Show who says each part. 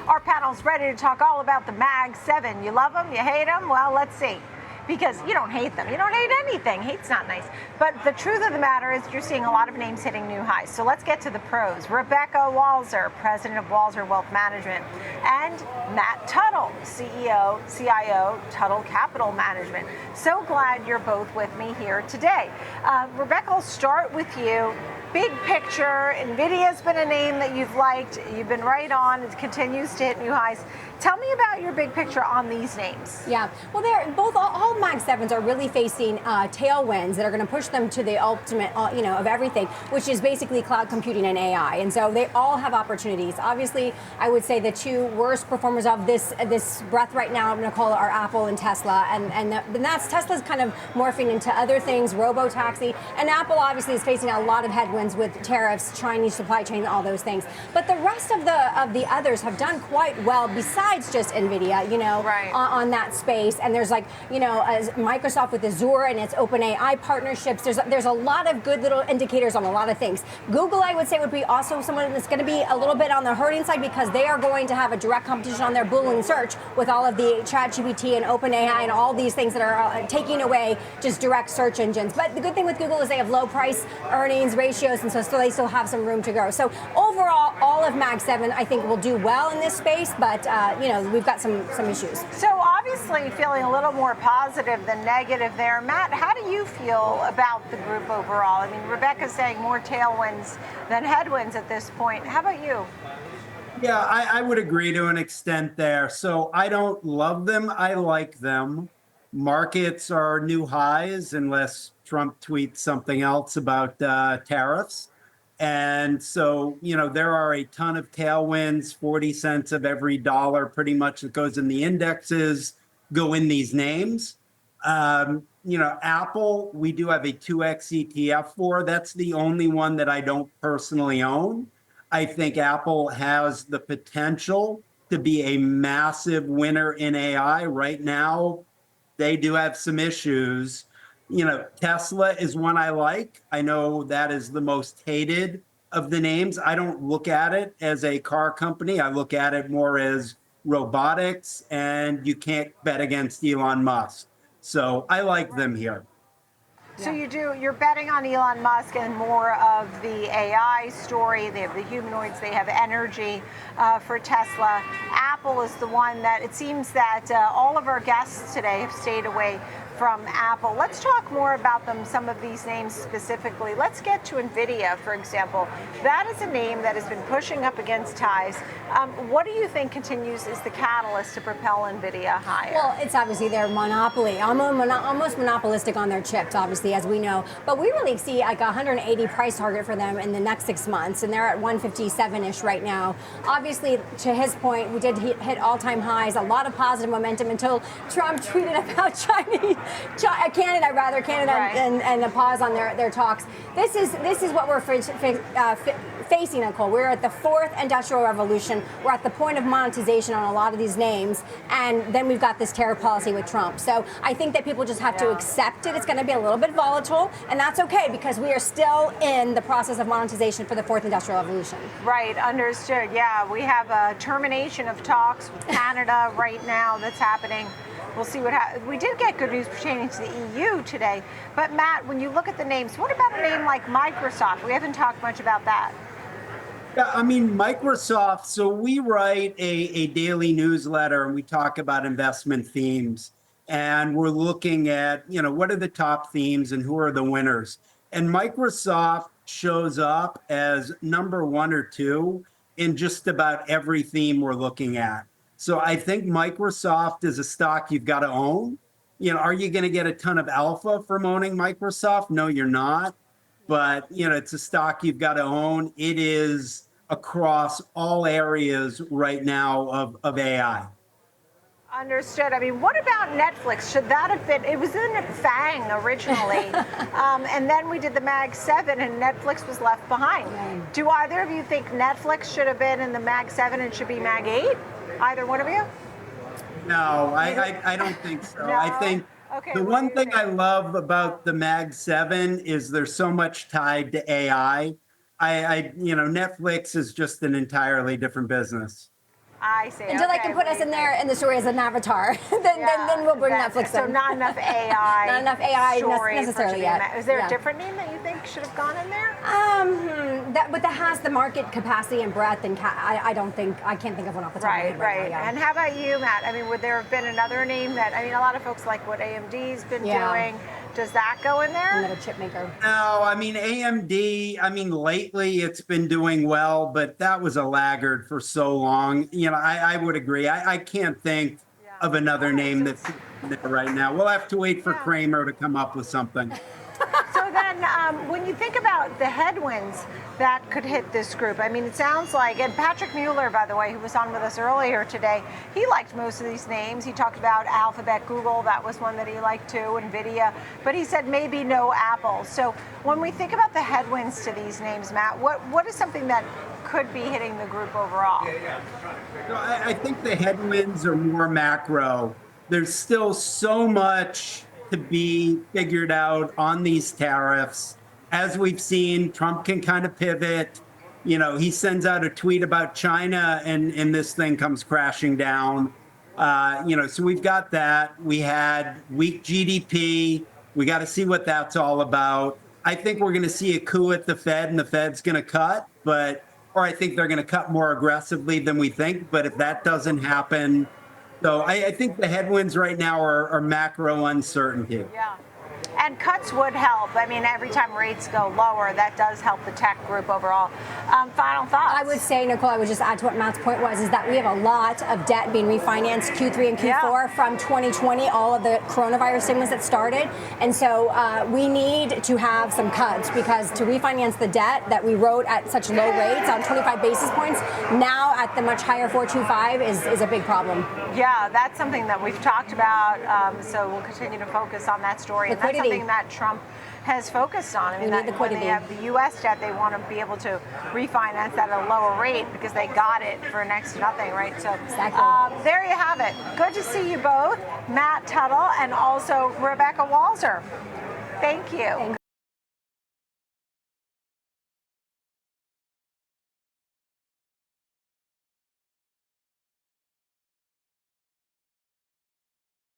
Speaker 1: Our panel's ready to talk all about the Mag 7. You love them? You hate them? Well, let's see. Because you don't hate them. You don't hate anything. Hate's not nice. But the truth of the matter is you're seeing a lot of names hitting new highs. So let's get to the pros. Rebecca Walser, president of Walser Wealth Management, and Matt Tuttle, CIO, Tuttle Capital Management. So glad you're both with me here today. Rebecca, I'll start with you. Big picture, Nvidia's been a name that you've liked. You've been right on. It continues to hit new highs. Tell me about your big picture on these names.
Speaker 2: Yeah, well, they're both, all Mag 7s are really facing tailwinds that are going to push them to the ultimate, of everything, which is basically cloud computing and AI. And so they all have opportunities. Obviously, I would say the two worst performers of this breath right now, I'm going to call it, are Apple and Tesla. And that's Tesla's kind of morphing into other things, robo-taxi. And Apple obviously is facing a lot of headwinds with tariffs, Chinese supply chain, all those things. But the rest of the others have done quite well besides just Nvidia,
Speaker 1: right.
Speaker 2: on that space. And there's as Microsoft with Azure and its OpenAI partnerships. There's a lot of good little indicators on a lot of things. Google, I would say, would be also someone that's going to be a little bit on the hurting side because they are going to have a direct competition on their Boolean search with all of the ChatGPT and OpenAI and all these things that are taking away just direct search engines. But the good thing with Google is they have low price earnings ratios, and so they still have some room to grow. So overall, all of Mag 7, I think, will do well in this space, but we've got some issues.
Speaker 1: So obviously feeling a little more positive than negative there. Matt, how do you feel about the group overall? I mean, Rebecca's saying more tailwinds than headwinds at this point. How about you?
Speaker 3: Yeah, I would agree to an extent there. So I don't love them. I like them. Markets are new highs unless Trump tweets something else about tariffs. And so, there are a ton of tailwinds. 40 cents of every dollar pretty much that goes in the indexes go in these names. Apple, we do have a 2X ETF for. That's the only one that I don't personally own. I think Apple has the potential to be a massive winner in AI. Right now, they do have some issues. Tesla is one I like. I know that is the most hated of the names. I don't look at it as a car company. I look at it more as robotics, and you can't bet against Elon Musk. So I like them here.
Speaker 1: So you're betting on Elon Musk and more of the AI story. They have the humanoids, they have energy for Tesla. Apple is the one that it seems that all of our guests today have stayed away from Apple. Let's talk more about them, some of these names specifically. Let's get to Nvidia, for example. That is a name that has been pushing up against highs. What do you think continues is the catalyst to propel Nvidia higher?
Speaker 2: Well, it's obviously their monopoly, almost monopolistic on their chips, obviously, as we know. But we really see like a 180 price target for them in the next 6 months, and they're at 157-ish right now. Obviously, to his point, we did hit all-time highs, a lot of positive momentum until Trump tweeted about Canada,
Speaker 1: right.
Speaker 2: and a pause on their talks. This is what we're facing, Nicole. We're at the fourth industrial revolution. We're at the point of monetization on a lot of these names, and then we've got this tariff policy with Trump. So I think that people just have to accept it. It's going to be a little bit volatile, and that's okay because we are still in the process of monetization for the fourth industrial revolution.
Speaker 1: Right, understood. Yeah, we have a termination of talks with Canada right now that's happening. We'll see what happens. We did get good news pertaining to the EU today. But Matt, when you look at the names, what about a name like Microsoft? We haven't talked much about that.
Speaker 3: Yeah, I mean, Microsoft, so we write a daily newsletter and we talk about investment themes. And we're looking at, what are the top themes and who are the winners? And Microsoft shows up as number 1 or 2 in just about every theme we're looking at. So I think Microsoft is a stock you've got to own. Are you going to get a ton of alpha from owning Microsoft? No, you're not. But, it's a stock you've got to own. It is across all areas right now of AI.
Speaker 1: Understood. I mean, what about Netflix? Should that have been, it was in FANG originally, and then we did the Mag 7 and Netflix was left behind.
Speaker 2: Right.
Speaker 1: Do either of you think Netflix should have been in the Mag 7 and should be Mag 8? Either one of you?
Speaker 3: No, I don't think so.
Speaker 1: No?
Speaker 3: I think
Speaker 1: Okay,
Speaker 3: the one thing I love about the Mag 7 is there's so much tied to AI. Netflix is just an entirely different business.
Speaker 1: I see.
Speaker 2: Until they can put us in there in the story as an avatar, then we'll bring Netflix
Speaker 1: so
Speaker 2: in.
Speaker 1: not enough AI.
Speaker 2: Not enough AI
Speaker 1: story
Speaker 2: necessarily yet.
Speaker 1: Is there a different name that you think should have gone in there?
Speaker 2: That has the market capacity and breadth, and I can't think of one off the top of my head right now. Yeah.
Speaker 1: And how about you, Matt? I mean, would there have been another name that, a lot of folks like what AMD's been doing. Does that go in there?
Speaker 2: Another chip maker.
Speaker 3: No, AMD, lately it's been doing well, but that was a laggard for so long. I would agree. I can't think of another name that's there right now. We'll have to wait for Kramer to come up with something.
Speaker 1: So then, when you think about the headwinds that could hit this group, it sounds like, and Patrick Mueller, by the way, who was on with us earlier today, he liked most of these names. He talked about Alphabet, Google, that was one that he liked too, Nvidia, but he said maybe no Apple. So when we think about the headwinds to these names, Matt, what is something that could be hitting the group overall?
Speaker 3: I think the headwinds are more macro. There's still so much to be figured out on these tariffs. As we've seen, Trump can kind of pivot. He sends out a tweet about China and this thing comes crashing down. So we've got that. We had weak GDP. We got to see what that's all about. I think we're going to see a coup at the Fed and the Fed's going to cut, or I think they're going to cut more aggressively than we think. But if that doesn't happen, so I think the headwinds right now are macro uncertainty.
Speaker 1: Yeah. And cuts would help. Every time rates go lower, that does help the tech group overall. Final thoughts?
Speaker 2: I would say, Nicole, I would just add to what Matt's point was, is that we have a lot of debt being refinanced Q3 and Q4 from 2020, all of the coronavirus stimulus that started. And so we need to have some cuts, because to refinance the debt that we wrote at such low rates on 25 basis points, now at the much higher 4.25 is a big problem.
Speaker 1: Yeah, that's something that we've talked about. So we'll continue to focus on that story.
Speaker 2: Liquidity.
Speaker 1: And that's something that Trump has focused on.
Speaker 2: We need liquidity.
Speaker 1: When they have the U.S. debt, they want to be able to refinance at a lower rate because they got it for next to nothing, right? So
Speaker 2: exactly.
Speaker 1: There you have it. Good to see you both, Matt Tuttle and also Rebecca Walser. Thank you.